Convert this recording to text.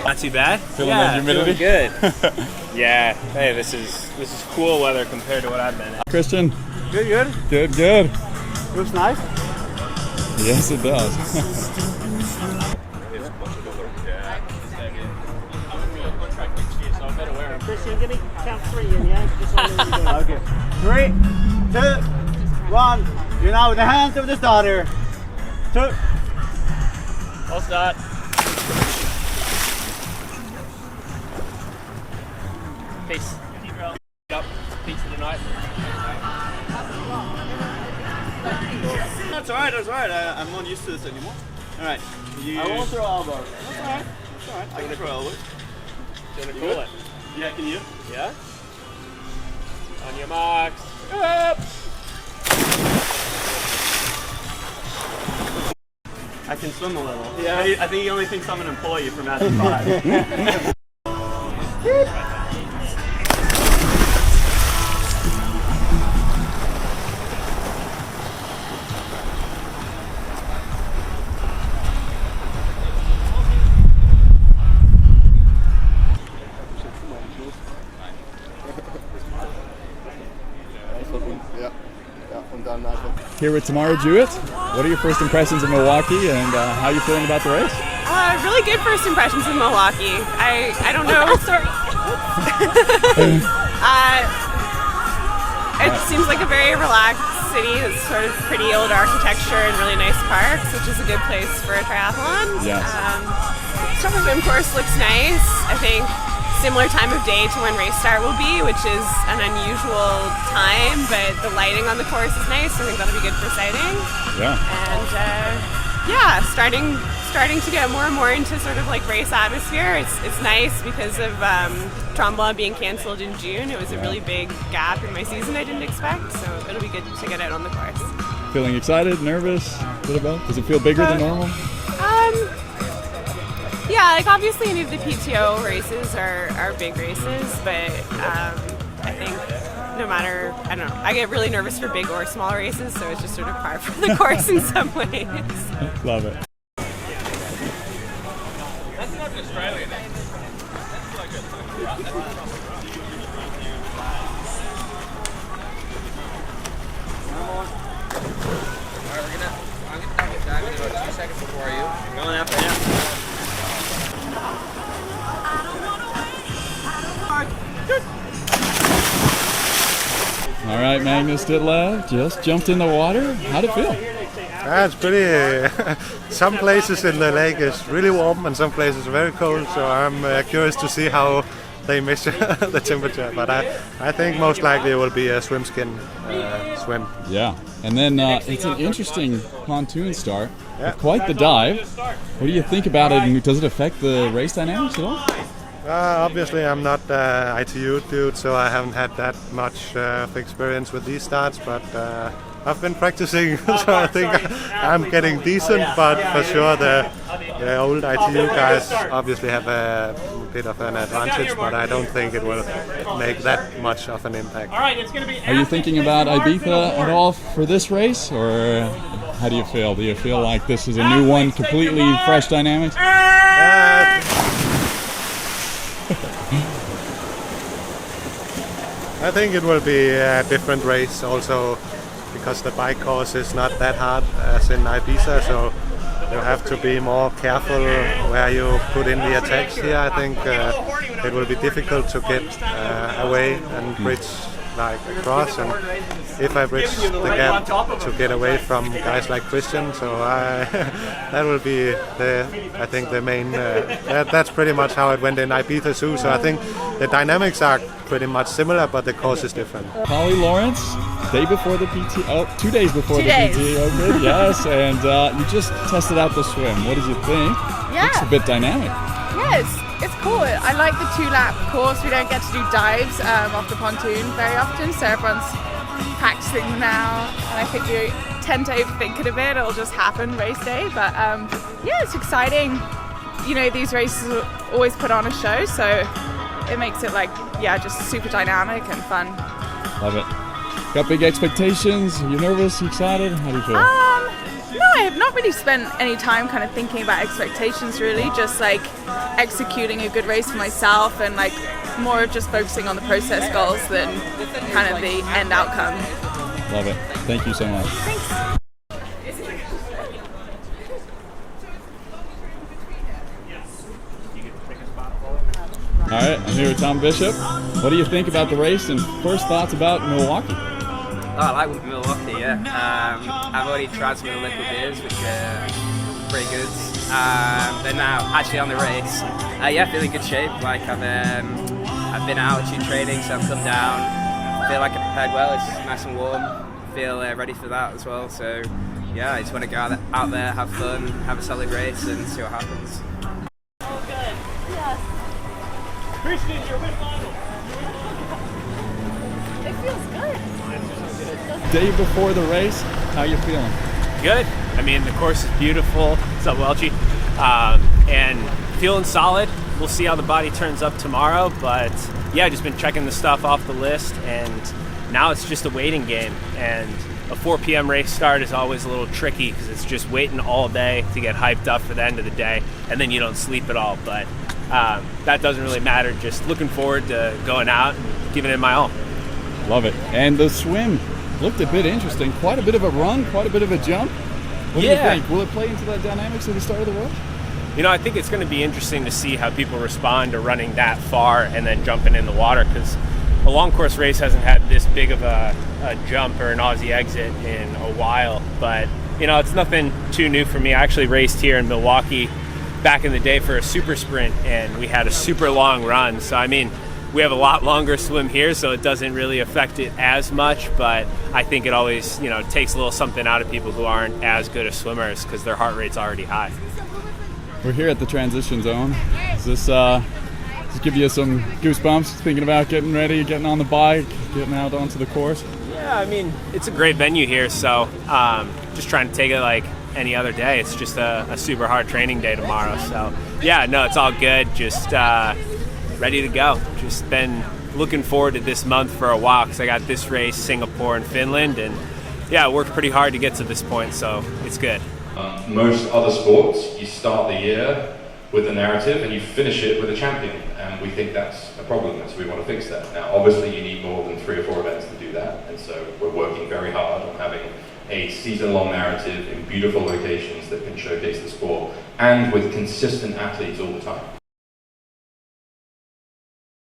Not too bad. Feeling that humidity? Feeling good. Yeah. Hey, this is cool weather compared to what I've been in. Christian? Good. Good. Looks nice. Yes, it does. Christian, give me count 3 in, yeah? Just so I know what you're doing. Okay. 3, 2, 1. You're now with the hands of the starter. 2. I'll start. Peace. Up. Peace of the night. That's alright. I'm not used to this anymore. Alright. I won't throw elbows. That's alright. I can throw elbows. Do you want to call it? Yeah, can you? Yeah? On your marks. Up! I can swim a little. Yeah. I think he only thinks I'm an employee from after 5. Here with Tamara Jewett. What are your first impressions of Milwaukee, and how are you feeling about the race? Really good first impressions of Milwaukee. I don't know. Sorry. It seems like a very relaxed city. It's sort of pretty old architecture and really nice parks, which is a good place for a triathlon. Yes. Summer swim course looks nice. I think similar time of day to when race start will be, which is an unusual time, but the lighting on the course is nice. I think that'll be good for sighting. Yeah. And starting to get more and more into sort of like race atmosphere. It's nice because of Tremblant being cancelled in June. It was a really big gap in my season I didn't expect, so it'll be good to get out on the course. Feeling excited, nervous, a bit about? Does it feel bigger than normal? Yeah, like obviously any of the PTO races are big races, but I think no matter, I don't know, I get really nervous for big or small races, so it's just sort of par for the course in some ways. Love it. That's not Australian. I'm gonna get back in about 2 seconds before you. Going after him. All right, Magnus Ditlev just jumped in the water. How'd it feel? It's pretty. Some places in the lake is really warm and some places are very cold. So I'm curious to see how they measure the temperature. But I think most likely it will be a swim skin swim. Yeah, and then it's an interesting pontoon start. Yeah. Quite the dive. What do you think about it? And does it affect the race dynamics at all? Obviously, I'm not ITU dude, so I haven't had that much experience with these starts. But I've been practicing, so I think I'm getting decent. But for sure, the old ITU guys obviously have a bit of an advantage. But I don't think it will make that much of an impact. Are you thinking about Ibiza at all for this race, or how do you feel? Do you feel like this is a new one, completely fresh dynamics? I think it will be a different race also because the bike course is not that hard as in Ibiza, so you have to be more careful where you put in the attacks here. I think it will be difficult to get away and bridge like across, and if I bridge the gap to get away from guys like Christian, so that will be I think the main that's pretty much how it went in Ibiza too. So I think the dynamics are pretty much similar, but the course is different. Polly Lawrence, day before the PTO, 2 days before the PTO Open, yes, and you just tested out the swim. What did you think? Yeah, it's a bit dynamic. Yes. It's cool. I like the 2-lap course. We don't get to do dives off the pontoon very often, so everyone's practicing now. And I think we tend to overthink it a bit. It'll just happen race day. But yeah, it's exciting. You know, these races always put on a show, so it makes it just super dynamic and fun. Love it. Got big expectations? Are you nervous? You excited? How do you feel? No, I have not really spent any time kind of thinking about expectations really, just like executing a good race for myself and like more of just focusing on the process goals than kind of the end outcome. Love it. Thank you so much. Thanks. All right, I'm here with Tom Bishop. What do you think about the race and first thoughts about Milwaukee? Oh, I like Milwaukee, yeah. I've already tried some of the liquid beers, which are pretty good. But now, actually on the race, yeah, feeling good shape. Like I've been out altitude training, so I've come down. Feel like I prepared well. It's nice and warm. Feel ready for that as well. So yeah, I just want to go out there, have fun, have a solid race, and see what happens. Christian, you're with final. It feels good. Day before the race, how you feeling? Good. I mean, the course is beautiful. What's up, Welchie? And feeling solid. We'll see how the body turns up tomorrow, but yeah, just been checking the stuff off the list, and now it's just a waiting game. And a 4 p.m. race start is always a little tricky because it's just waiting all day to get hyped up for the end of the day, and then you don't sleep at all. But that doesn't really matter. Just looking forward to going out and giving it my all. Love it. And the swim looked a bit interesting. Quite a bit of a run, quite a bit of a jump. What do you think? Will it play into the dynamics of the start of the race? You know, I think it's going to be interesting to see how people respond to running that far and then jumping in the water, because a long course race hasn't had this big of a jump or an Aussie exit in a while. But, you know, it's nothing too new for me. I actually raced here in Milwaukee back in the day for a super sprint, and we had a super long run. So, I mean, we have a lot longer swim here, so it doesn't really affect it as much, but I think it always, you know, takes a little something out of people who aren't as good as swimmers because their heart rate's already high. We're here at the transition zone. Does this give you some goosebumps thinking about getting ready, getting on the bike, getting out onto the course? Yeah, I mean, it's a great venue here, so just trying to take it like any other day. It's just a super hard training day tomorrow, so yeah, no, it's all good. Just ready to go. Just been looking forward to this month for a while because I got this race, Singapore and Finland, and yeah, I worked pretty hard to get to this point, so it's good. Most other sports, you start the year with a narrative and you finish it with a champion, and we think that's a problem, and so we want to fix that. Now, obviously you need more than 3 or 4 events to do that, and so we're working very hard on having a season-long narrative in beautiful locations that can showcase the sport, and with consistent athletes all the time.